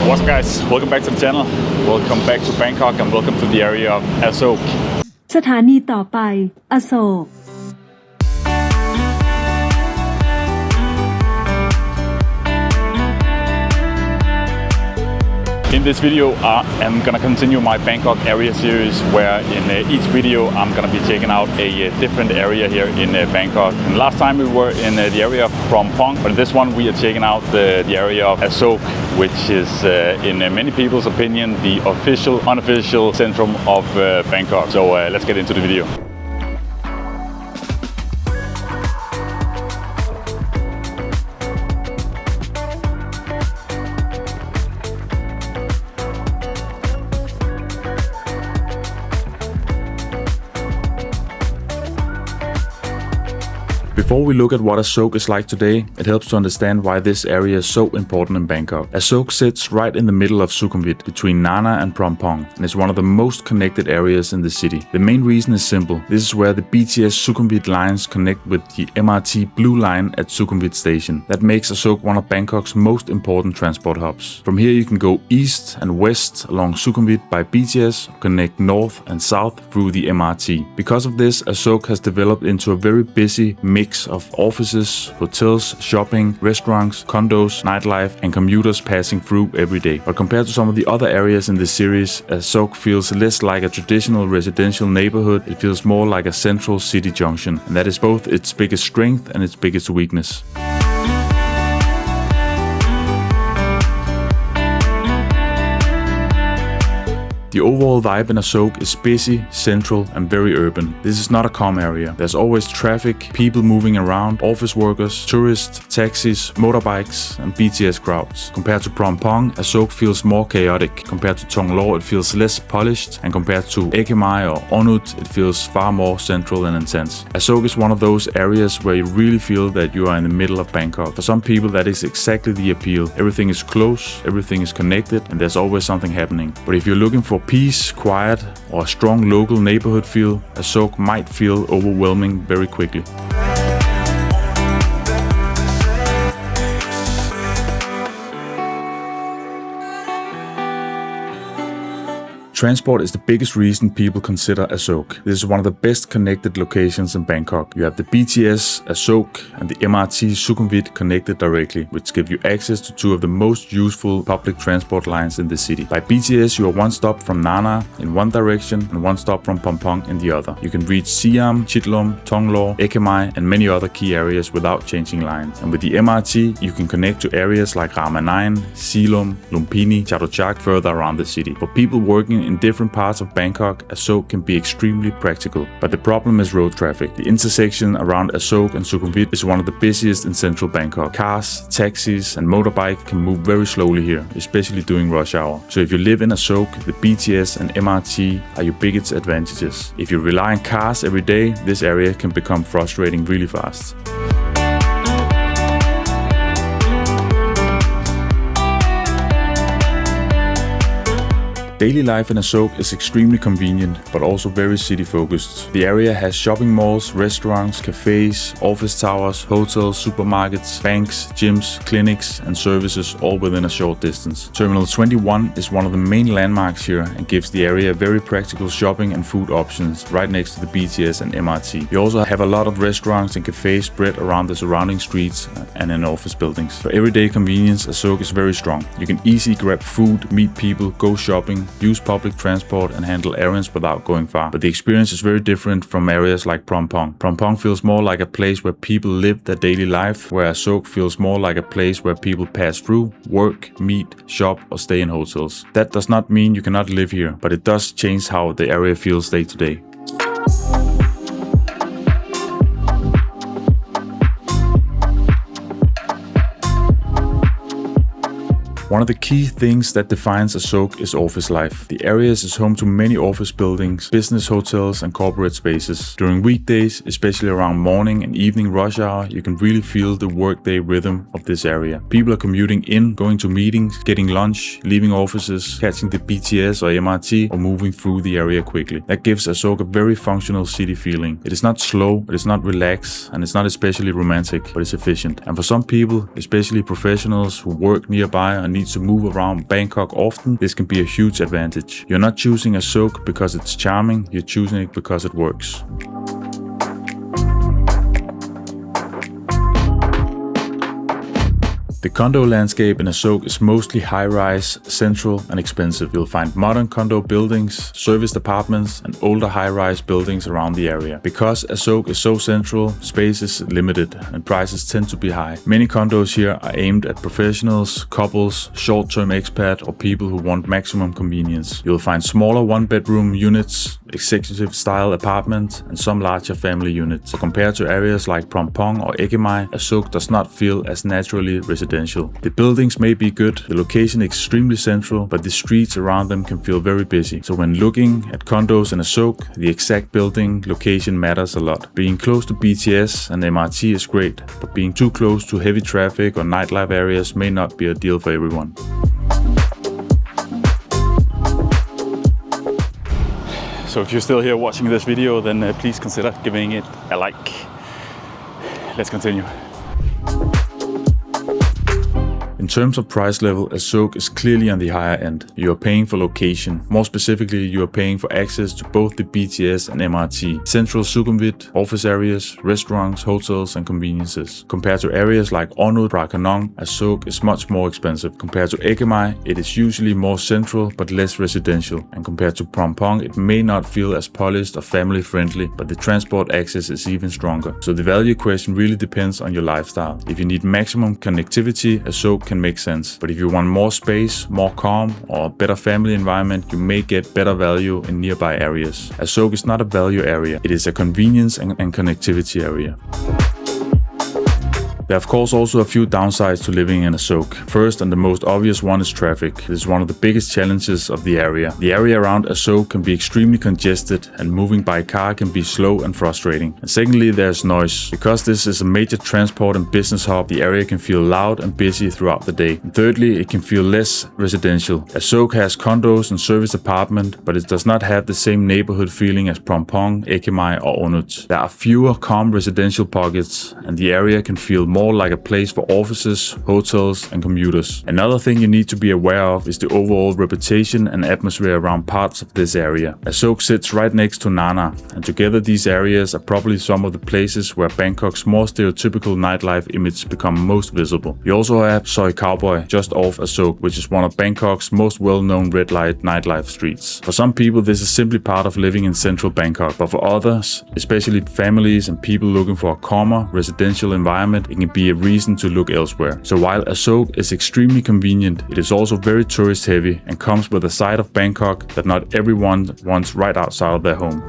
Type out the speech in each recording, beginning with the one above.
What's up guys, welcome back to the channel, welcome back to Bangkok and welcome to the area of Asok. สถานีต่อไปอโศก In this video, I'm gonna continue my Bangkok Area Series where in each video I'm gonna be checking out a different area here in Bangkok. And last time we were in the area of Phrom Phong, but in this one we are checking out the area of Asok, which is in many people's opinion the unofficial centrum of Bangkok. So let's get into the video. Before we look at what Asok is like today, it helps to understand why this area is so important in Bangkok. Asok sits right in the middle of Sukhumvit, between Nana and Phrom Phong, and is one of the most connected areas in the city. The main reason is simple. This is where the BTS Sukhumvit lines connect with the MRT Blue Line at Sukhumvit Station. That makes Asok one of Bangkok's most important transport hubs. From here you can go east and west along Sukhumvit by BTS, or connect north and south through the MRT. Because of this, Asok has developed into a very busy mix of offices, hotels, shopping, restaurants, condos, nightlife, and commuters passing through every day. But compared to some of the other areas in this series, Asok feels less like a traditional residential neighborhood. It feels more like a central city junction, and that is both its biggest strength and its biggest weakness. The overall vibe in Asok is busy, central, and very urban. This is not a calm area. There's always traffic, people moving around, office workers, tourists, taxis, motorbikes, and BTS crowds. Compared to Phrom Phong, Asok feels more chaotic. Compared to Thong Lo, it feels less polished, and compared to Ekip Mai or Onut, it feels far more central and intense. Asok is one of those areas where you really feel that you are in the middle of Bangkok. For some people, that is exactly the appeal. Everything is close, everything is connected, and there's always something happening. But if you're looking for peace, quiet, or a strong local neighborhood feel, Asok might feel overwhelming very quickly. Transport is the biggest reason people consider Asok. This is one of the best connected locations in Bangkok. You have the BTS, Asok, and the MRT Sukhumvit connected directly, which give you access to two of the most useful public transport lines in the city. By BTS, you are one stop from Nana in one direction and one stop from Phrom Phong in the other. You can reach Siam, Chitlom, Thong Lo, Ekip Mai, and many other key areas without changing lines. And with the MRT, you can connect to areas like Rama 9, Silom, Lumpini, Chatuchak further around the city. For people working in different parts of Bangkok, Asok can be extremely practical. But the problem is road traffic. The intersection around Asok and Sukhumvit is one of the busiest in central Bangkok. Cars, taxis, and motorbikes can move very slowly here, especially during rush hour. So if you live in Asok, the BTS and MRT are your biggest advantages. If you rely on cars every day, this area can become frustrating really fast. Daily life in Asok is extremely convenient, but also very city-focused. The area has shopping malls, restaurants, cafes, office towers, hotels, supermarkets, banks, gyms, clinics, and services all within a short distance. Terminal 21 is one of the main landmarks here and gives the area very practical shopping and food options right next to the BTS and MRT. You also have a lot of restaurants and cafes spread around the surrounding streets and in office buildings. For everyday convenience, Asok is very strong. You can easily grab food, meet people, go shopping, use public transport, and handle errands without going far. But the experience is very different from areas like Phrom Phong. Phrom Phong feels more like a place where people live their daily life, where Asok feels more like a place where people pass through, work, meet, shop, or stay in hotels. That does not mean you cannot live here, but it does change how the area feels day to day. One of the key things that defines Asok is office life. The area is home to many office buildings, business hotels, and corporate spaces. During weekdays, especially around morning and evening rush hour, you can really feel the workday rhythm of this area. People are commuting in, going to meetings, getting lunch, leaving offices, catching the BTS or MRT, or moving through the area quickly. That gives Asok a very functional city feeling. It is not slow, it is not relaxed, and it's not especially romantic, but it's efficient. And for some people, especially professionals who work nearby or needs to move around Bangkok often, this can be a huge advantage. You're not choosing Asok because it's charming, you're choosing it because it works. The condo landscape in Asok is mostly high-rise, central and expensive. You'll find modern condo buildings, serviced apartments and older high-rise buildings around the area. Because Asok is so central, space is limited and prices tend to be high. Many condos here are aimed at professionals, couples, short-term expat or people who want maximum convenience. You'll find smaller one-bedroom units, executive-style apartments and some larger family units. So compared to areas like Phrom Phong or Eke Mai, Asok does not feel as naturally residential. The buildings may be good, the location extremely central, but the streets around them can feel very busy. So when looking at condos in Asok, the exact building location matters a lot. Being close to BTS and MRT is great, but being too close to heavy traffic or nightlife areas may not be a deal for everyone. So if you're still here watching this video, then please consider giving it a like. Let's continue. In terms of price level, Asok is clearly on the higher end. You are paying for location. More specifically, you are paying for access to both the BTS and MRT, central Sukhumvit, office areas, restaurants, hotels and conveniences. Compared to areas like Onut, Phra Khanong, Asok is much more expensive. Compared to Eke Mai, it is usually more central but less residential. And compared to Phrom Phong, it may not feel as polished or family friendly, but the transport access is even stronger. So the value question really depends on your lifestyle. If you need maximum connectivity, Asok can make sense. But if you want more space, more calm, or a better family environment, you may get better value in nearby areas. Asok is not a value area, it is a convenience and connectivity area. There are of course also a few downsides to living in Asok. First and the most obvious one is traffic. This is one of the biggest challenges of the area. The area around Asok can be extremely congested and moving by car can be slow and frustrating. And secondly, there's noise. Because this is a major transport and business hub, the area can feel loud and busy throughout the day. And thirdly, it can feel less residential. Asok has condos and service apartment, but it does not have the same neighborhood feeling as Phrom Phong, Eke Mai or Onut. There are fewer calm residential pockets and the area can feel more like a place for offices, hotels and commuters. Another thing you need to be aware of is the overall reputation and atmosphere around parts of this area. Asok sits right next to Nana, and together these areas are probably some of the places where Bangkok's more stereotypical nightlife image become most visible. You also have Soi Cowboy just off Asok, which is one of Bangkok's most well-known red light nightlife streets. For some people this is simply part of living in central Bangkok, but for others, especially families and people looking for a calmer residential environment, it can be a reason to look elsewhere. So while Asok is extremely convenient, it is also very tourist heavy and comes with a side of Bangkok that not everyone wants right outside of their home.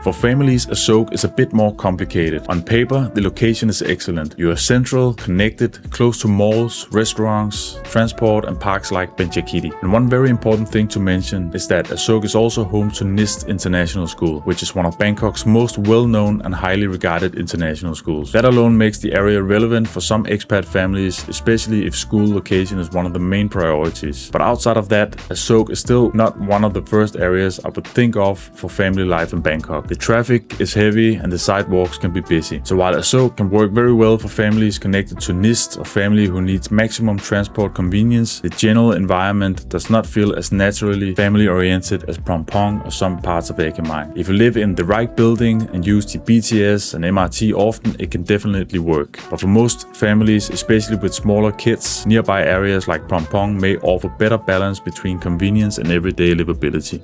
For families, Asok is a bit more complicated. On paper, the location is excellent. You are central, connected, close to malls, restaurants, transport and parks like Benjakitti. And one very important thing to mention is that Asok is also home to NIST International School, which is one of Bangkok's most well-known and highly regarded international schools. That alone makes the area relevant for some expat families, especially if school location is one of the main priorities. But outside of that, Asok is still not one of the first areas I would think of for family life in Bangkok. The traffic is heavy and the sidewalks can be busy. So while Asok can work very well for families connected to NIST or family who needs maximum transport convenience, the general environment does not feel as naturally family-oriented as Phrom Phong or some parts of Eke Mai. If you live in the right building and use the BTS and MRT often, it can definitely work. But for most families, especially with smaller kids, nearby areas like Phrom Phong may offer better balance between convenience and everyday livability.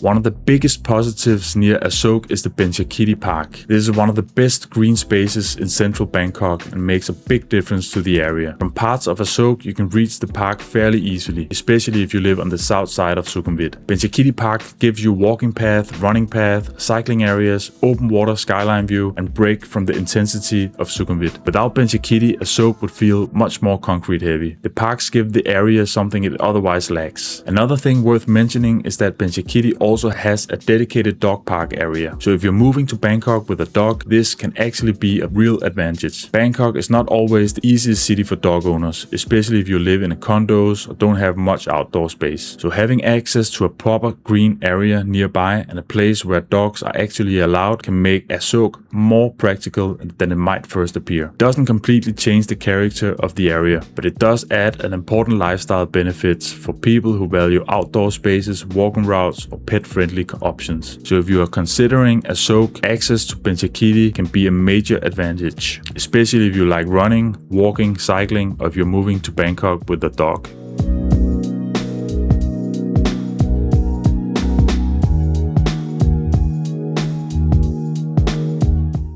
One of the biggest positives near Asok is the Benjakitti Park. This is one of the best green spaces in central Bangkok and makes a big difference to the area. From parts of Asok, you can reach the park fairly easily, especially if you live on the south side of Sukhumvit. Benjakitti Park gives you walking path, running path, cycling areas, open water skyline view and break from the intensity of Sukhumvit. Without Benjakitti, Asok would feel much more concrete heavy. The parks give the area something it otherwise lacks. Another thing worth mentioning is that Benjakitti also also has a dedicated dog park area. So if you're moving to Bangkok with a dog, this can actually be a real advantage. Bangkok is not always the easiest city for dog owners, especially if you live in condos or don't have much outdoor space. So having access to a proper green area nearby and a place where dogs are actually allowed can make Asok more practical than it might first appear. It doesn't completely change the character of the area, but it does add an important lifestyle benefits for people who value outdoor spaces, walking routes, or pet-friendly options. So if you are considering Asok, access to Benjakitti can be a major advantage, especially if you like running, walking, cycling, or if you're moving to Bangkok with a dog.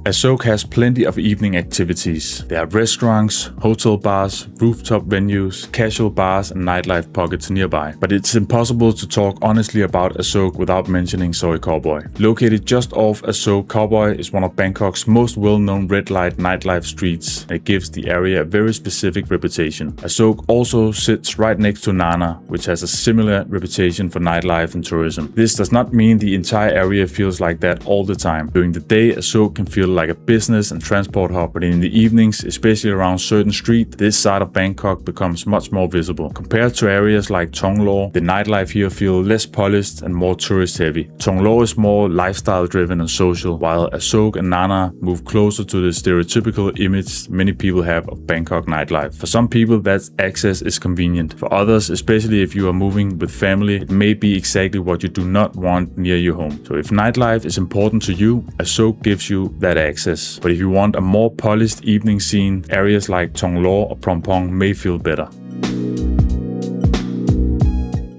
Asok has plenty of evening activities. There are restaurants, hotel bars, rooftop venues, casual bars and nightlife pockets nearby. But it's impossible to talk honestly about Asok without mentioning Soi Cowboy. Located just off Asok, Cowboy is one of Bangkok's most well-known red light nightlife streets, and it gives the area a very specific reputation. Asok also sits right next to Nana, which has a similar reputation for nightlife and tourism. This does not mean the entire area feels like that all the time. During the day, Asok can feel like a business and transport hub, but in the evenings, especially around certain streets, this side of Bangkok becomes much more visible. Compared to areas like Thong Lo, the nightlife here feels less polished and more tourist heavy. Thong Lo is more lifestyle driven and social, while Asok and Nana move closer to the stereotypical image many people have of Bangkok nightlife. For some people, that access is convenient. For others, especially if you are moving with family, it may be exactly what you do not want near your home. So if nightlife is important to you, Asok gives you that access. But if you want a more polished evening scene, areas like Thong Lo or Phrom Phong may feel better.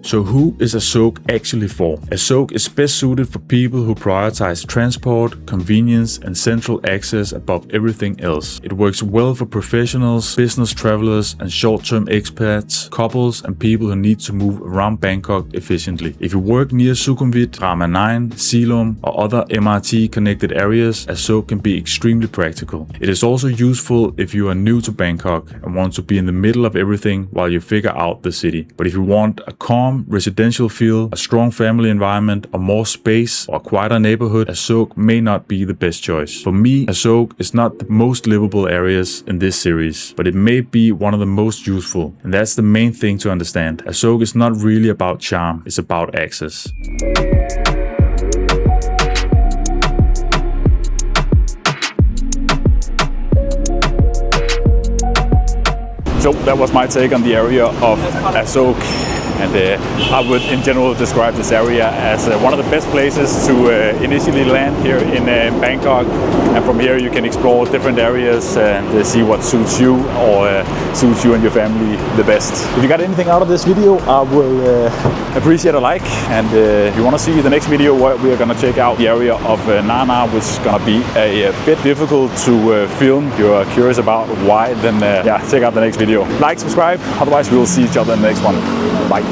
So who is Asok actually for? Asok is best suited for people who prioritize transport, convenience, and central access above everything else. It works well for professionals, business travelers, and short-term expats, couples, and people who need to move around Bangkok efficiently. If you work near Sukhumvit, Rama 9, Silom, or other MRT-connected areas, Asok can be extremely practical. It is also useful if you are new to Bangkok and want to be in the middle of everything while you figure out the city. But if you want a calm, residential feel, a strong family environment, or more space, or a quieter neighborhood, Asok may not be the best choice. For me, Asok is not the most livable areas in this series, but it may be one of the most useful. And that's the main thing to understand. Asok is not really about charm, it's about access. So that was my take on the area of Asok. And I would in general describe this area as one of the best places to initially land here in Bangkok. And from here you can explore different areas and see what suits you or suits you and your family the best. If you got anything out of this video, I will appreciate a like. And if you want to see the next video, we are going to check out the area of Nana, which is going to be a bit difficult to film. If you're curious about why, then yeah, check out the next video. Like, subscribe, otherwise we will see each other in the next one. Bye.